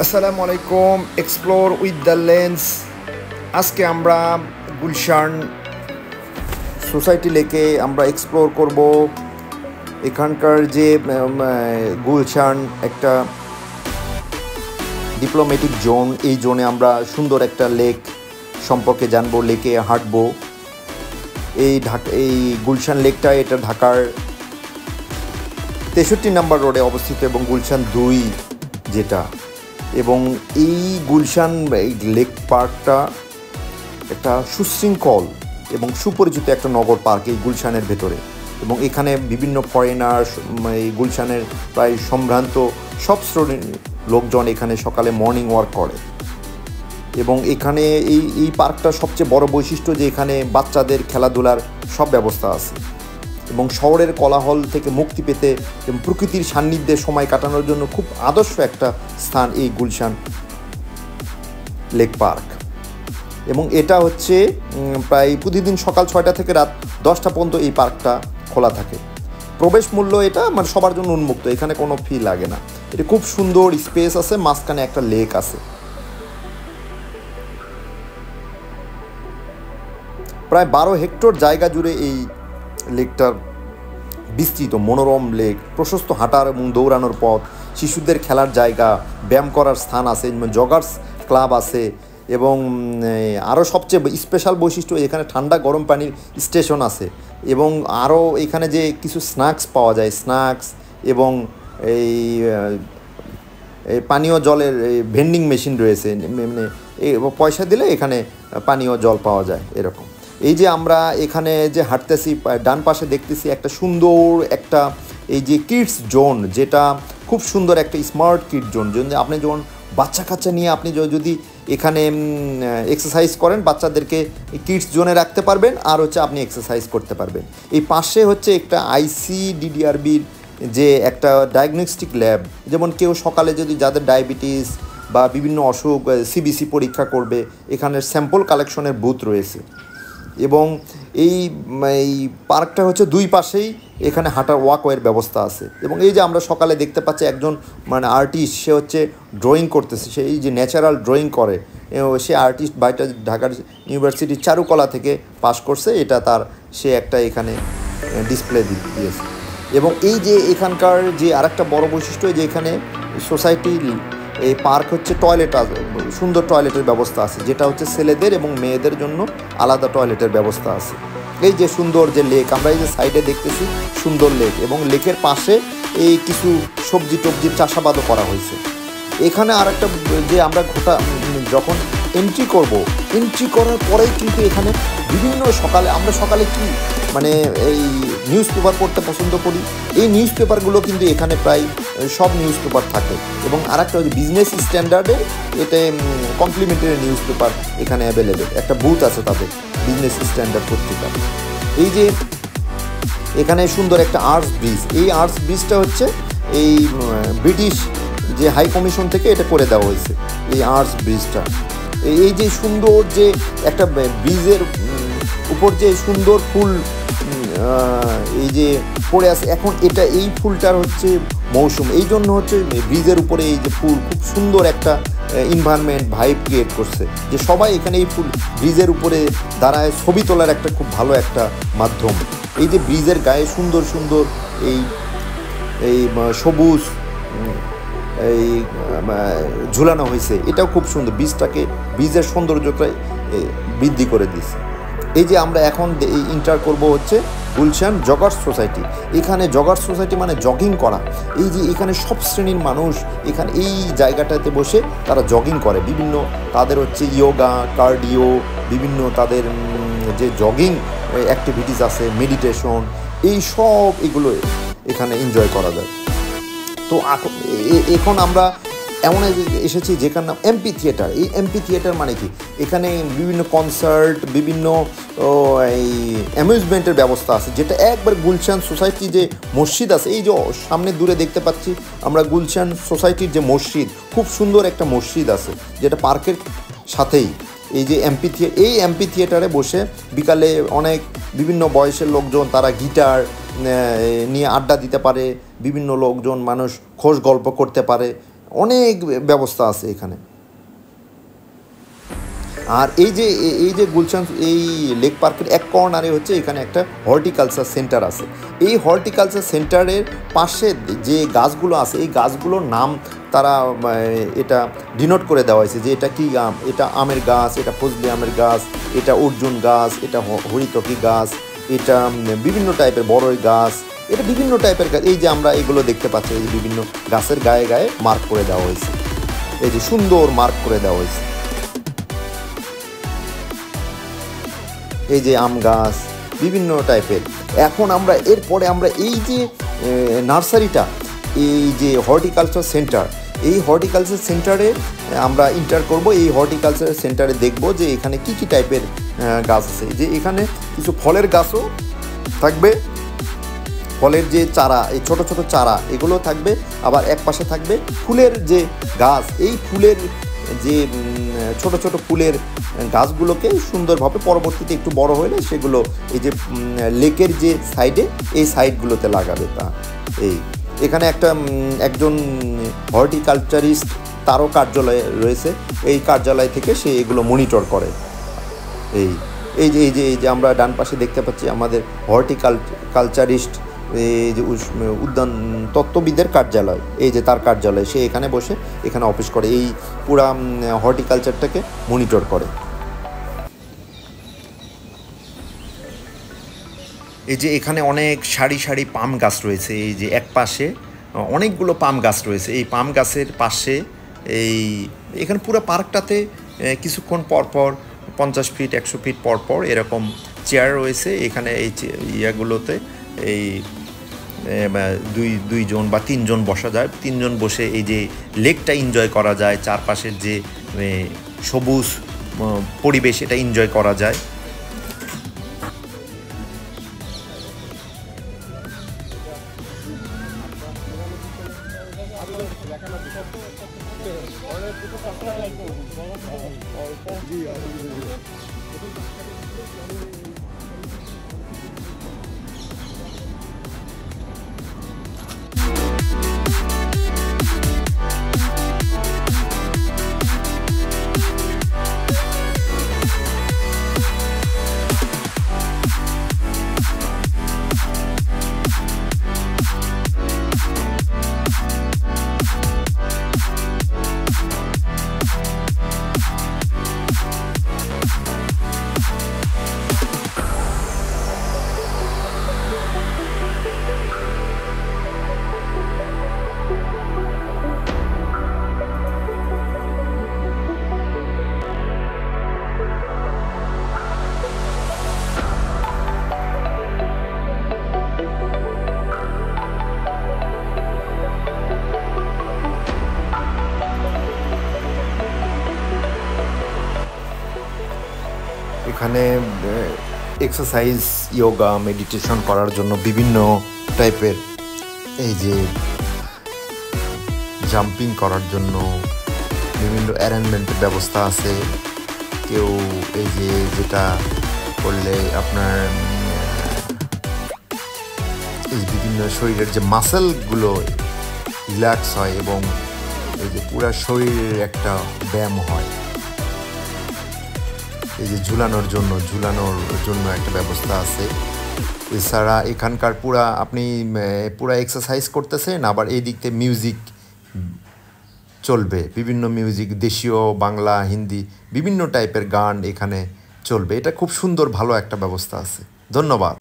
আসসালামু আলাইকুম, explore with the lens. আজকে আমরা গুলশান সোসাইটি লেকে আমরা এক্সপ্লোর করব। এখানকার যে গুলশান একটা ডিপ্লোম্যাটিক জোন, এই জোনে আমরা সুন্দর একটা লেক সম্পর্কে জানবো, লেকে হাঁটবো। এই গুলশান লেকটা এটা ঢাকার 63 নম্বর রোডে অবস্থিত এবং গুলশান 2 যেটা, এবং এই গুলশান লেক পার্কটা একটা সুশৃঙ্খল এবং সুপরিচিত একটা নগর পার্ক এই গুলশানের ভেতরে। এবং এখানে বিভিন্ন ফরেনার, এই গুলশানের প্রায় সম্ভ্রান্ত সব শ্রেণীর লোকজন এখানে সকালে মর্নিং ওয়াক করে। এবং এখানে এই পার্কটার সবচেয়ে বড় বৈশিষ্ট্য যে এখানে বাচ্চাদের খেলাধুলার সব ব্যবস্থা আছে এবং শহরের কোলাহল থেকে মুক্তি পেতে এবং প্রকৃতির সান্নিধ্যে সময় কাটানোর জন্য খুব আদর্শ একটা স্থান এই গুলশান লেক পার্ক। এবং এটা হচ্ছে প্রায় প্রতিদিন সকাল 6টা থেকে রাত 10টা পর্যন্ত এই পার্কটা খোলা থাকে। প্রবেশ মূল্য এটা সবার জন্য উন্মুক্ত, এখানে কোনো ফি লাগে না। এটা খুব সুন্দর স্পেস আছে, মাঝখানে একটা লেক আছে। প্রায় 12 হেক্টর জায়গা জুড়ে এই লেকটার বিস্তৃত মনোরম লেক, প্রশস্ত হাঁটার এবং দৌড়ানোর পথ, শিশুদের খেলার জায়গা, ব্যায়াম করার স্থান আছে, জগার্স ক্লাব আছে। এবং আরও সবচেয়ে স্পেশাল বৈশিষ্ট্য, এখানে ঠান্ডা গরম পানির স্টেশন আছে। এবং আরও এখানে যে কিছু স্ন্যাক্স পাওয়া যায়, স্ন্যাক্স এবং এই পানীয় জলের ভেন্ডিং মেশিন রয়েছে, পয়সা দিলে এখানে পানীয় জল পাওয়া যায় এরকম। এই যে আমরা এখানে যে হাঁটতেছি, ডান পাশে দেখতেছি একটা সুন্দর একটা এই যে কিডস জোন, যেটা খুব সুন্দর একটা স্মার্ট কিড জোন। আপনি যখন বাচ্চা কাচ্চা নিয়ে আপনি যদি এখানে এক্সারসাইজ করেন, বাচ্চাদেরকে কিডস জোনে রাখতে পারবেন, আর হচ্ছে আপনি এক্সারসাইজ করতে পারবেন। এই পাশে হচ্ছে একটা ICDDRBর যে একটা ডায়াগনস্টিক ল্যাব, যেমন কেউ সকালে যদি যাদের ডায়াবেটিস বা বিভিন্ন অসুখ CBC পরীক্ষা করবে, এখানের স্যাম্পল কালেকশনের বুথ রয়েছে। এবং এই পার্কটা হচ্ছে দুই পাশেই এখানে হাঁটার ওয়াকওয়ের ব্যবস্থা আছে। এবং এই যে আমরা সকালে দেখতে পাচ্ছি একজন আর্টিস্ট, সে হচ্ছে ড্রয়িং করতেছে, সে এই যে ন্যাচারাল ড্রয়িং করে, সে আর্টিস্ট বাইটা ঢাকার ইউনিভার্সিটির চারুকলা থেকে পাশ করছে, এটা তার সে একটা এখানে ডিসপ্লে দিয়েছে। এবং এই যে এখানকার যে আরেকটা বড় বৈশিষ্ট্য, যে এখানে সোসাইটি এই পার্ক হচ্ছে টয়লেট, সুন্দর টয়লেটের ব্যবস্থা আছে, যেটা হচ্ছে ছেলেদের এবং মেয়েদের জন্য আলাদা টয়লেটের ব্যবস্থা আছে। এই যে সুন্দর যে লেক, আমরা এই যে সাইডে দেখতেছি সুন্দর লেক, এবং লেকের পাশে এই কিছু সবজি টবজির চাষাবাদও করা হয়েছে। এখানে আরেকটা যে আমরা যখন এন্ট্রি করার পরেই কিন্তু এখানে বিভিন্ন আমরা সকালে কি এই নিউজ পেপার পড়তে পছন্দ করি, এই নিউজ পেপারগুলো কিন্তু এখানে প্রায় সব নিউজ পেপার থাকে। এবং আরেকটা হচ্ছে বিজনেস স্ট্যান্ডার্ডের এটা কমপ্লিমেন্টারি নিউজ পেপার এখানে অ্যাভেলেবেল, একটা বুথ আছে তাদের বিজনেস স্ট্যান্ডার্ড পত্রিকা। এই যে এখানে সুন্দর একটা আর্টস ব্রিজ, এই আর্টস ব্রিজটা হচ্ছে এই ব্রিটিশ যে হাই কমিশন থেকে এটা করে দেওয়া হয়েছে, এই আর্টস ব্রিজটা। এই যে সুন্দর যে একটা ব্রিজের উপর যে সুন্দর ফুল এই যে পড়ে আছে, এখন এই ফুলটার হচ্ছে মৌসুম, এই জন্য হচ্ছে ব্রিজের উপরে এই যে ফুল খুব সুন্দর একটা এনভায়রনমেন্ট ভাইব ক্রিয়েট করছে, যে সবাই এখানে এই ফুল ব্রিজের উপরে দাঁড়ায় ছবি তোলার একটা খুব ভালো একটা মাধ্যম। এই যে ব্রিজের গায়ে সুন্দর সুন্দর এই সবুজ এই ঝুলানো হয়েছে, এটাও খুব সুন্দর, ব্রিজের সৌন্দর্যটাই বৃদ্ধি করে দিচ্ছে। এই যে আমরা এখন ইন্টার করব হচ্ছে গুলশান জগার্স সোসাইটি। এখানে জগার্স সোসাইটি মানে জগিং করা। এই যে এখানে সব শ্রেণীর মানুষ এখানে এই জায়গাটাতে বসে তারা জগিং করে, বিভিন্ন তাদের হচ্ছে ইয়োগা, কার্ডিও, বিভিন্ন তাদের যে জগিং অ্যাক্টিভিটিস আছে, মেডিটেশন, এই সব এগুলো এখানে এনজয় করা যায়। তো এখন আমরা এমন এসেছি যেখানে নাম এমপি থিয়েটার। এই এমপি থিয়েটার মানে কি, এখানে বিভিন্ন কনসার্ট, বিভিন্ন এই অ্যামিউজমেন্টের ব্যবস্থা আছে, যেটা একবার গুলশান সোসাইটি যে মসজিদ আছে, এই যে সামনে দূরে দেখতে পাচ্ছি আমরা গুলশান সোসাইটির যে মসজিদ, খুব সুন্দর একটা মসজিদ আছে, যেটা পার্কের সাথেই। এই যে এমপি থিয়েটারে বসে বিকালে অনেক বিভিন্ন বয়সের লোকজন তারা গিটার নিয়ে আড্ডা দিতে পারে, বিভিন্ন লোকজন মানুষ খোশ গল্প করতে পারে, অনেক ব্যবস্থা আছে এখানে। আর এই যে গুলশান এই লেক পার্কের এক কর্নারে হচ্ছে এখানে একটা হর্টিকালচার সেন্টার আছে। এই হর্টিকালচার সেন্টারের পাশে যে গাছগুলো আছে এই গাছগুলোর নাম তারা এটা ডিনোট করে দেওয়া হয়েছে যে এটা কী আম, এটা আমের গাছ, এটা ফজলি আমের গাছ, এটা অর্জুন গাছ, এটা হরিতকি গাছ, এটা বিভিন্ন টাইপের বড়ই গাছ, এটা বিভিন্ন টাইপের গাছ। এই যে আমরা এগুলো দেখতে পাচ্ছি, এই যে বিভিন্ন গাছের গায়ে গায়ে মার্ক করে দেওয়া হয়েছে, এই যে সুন্দর মার্ক করে দেওয়া হয়েছে। এই যে আম গাছ বিভিন্ন টাইপের। এখন আমরা এরপরে আমরা এই যে নার্সারিটা, এই যে হর্টিকালচার সেন্টার, এই হর্টিকালচার সেন্টারে আমরা ইন্টার করব। এই হর্টিকালচার সেন্টারে দেখব যে এখানে কি কি টাইপের গাছ আছে। যে এখানে কিছু ফলের গাছও থাকবে, ফলের যে চারা, এই ছোট ছোট চারা এগুলো থাকবে। আবার এক পাশে থাকবে ফুলের যে গাছ, এই ফুলের যে ছোট ছোট ফুলের গাছগুলোকে সুন্দরভাবে পরবর্তীতে একটু বড় হলে সেগুলো এই যে লেকের যে সাইডে এই সাইডগুলোতে লাগাবে। তা এই এখানে একজন হর্টিকালচারিস্ট, তারও কার্যালয় রয়েছে। এই কার্যালয় থেকে সে এগুলো মনিটর করে। এই এই যে এই যে এই যে আমরা ডান পাশে দেখতে পাচ্ছি আমাদের হর্টিকালচারিস্ট, এই যে উদ্যান তত্ত্ববিদের কার্যালয়, এই যে তার কার্যালয়, সে এখানে বসে এখানে অফিস করে, এই পুরা হর্টিকালচারটাকে মনিটর করে। এই যে এখানে অনেক সারি সারি পাম গাছ রয়েছে। এই যে এক পাশে অনেকগুলো পাম গাছ রয়েছে। এই পাম গাছের পাশে এখানে পুরো পার্কটাতে কিছুক্ষণ পর পর 50 ফিট 100 ফিট পর পর এরকম চেয়ার রয়েছে। এখানে এই ইয়াগুলোতে এই দুইজন বা তিনজন বসা যায়। তিনজন বসে এই যে লেকটা এনজয় করা যায়, চারপাশের যে সবুজ পরিবেশ এটা এনজয় করা যায়। এখানে এক্সারসাইজ, যোগা, মেডিটেশন করার জন্য বিভিন্ন টাইপের, এই যে জাম্পিং করার জন্য বিভিন্ন অ্যারেঞ্জমেন্টের ব্যবস্থা আছে। কেউ এই যে যেটা করলে আপনার এই বিভিন্ন শরীরের যে মাসেলগুলো রিল্যাক্স হয় এবং এই যে পুরা শরীরের একটা ব্যায়াম হয়। এই যে ঝুলানোর জন্য একটা ব্যবস্থা আছে। এছাড়া এখানকার আপনি পুরা এক্সারসাইজ করতেছেন, আবার এই দিক থেকে মিউজিক চলবে, বিভিন্ন মিউজিক, দেশীয়, বাংলা, হিন্দি, বিভিন্ন টাইপের গান এখানে চলবে। এটা খুব সুন্দর, ভালো একটা ব্যবস্থা আছে। ধন্যবাদ।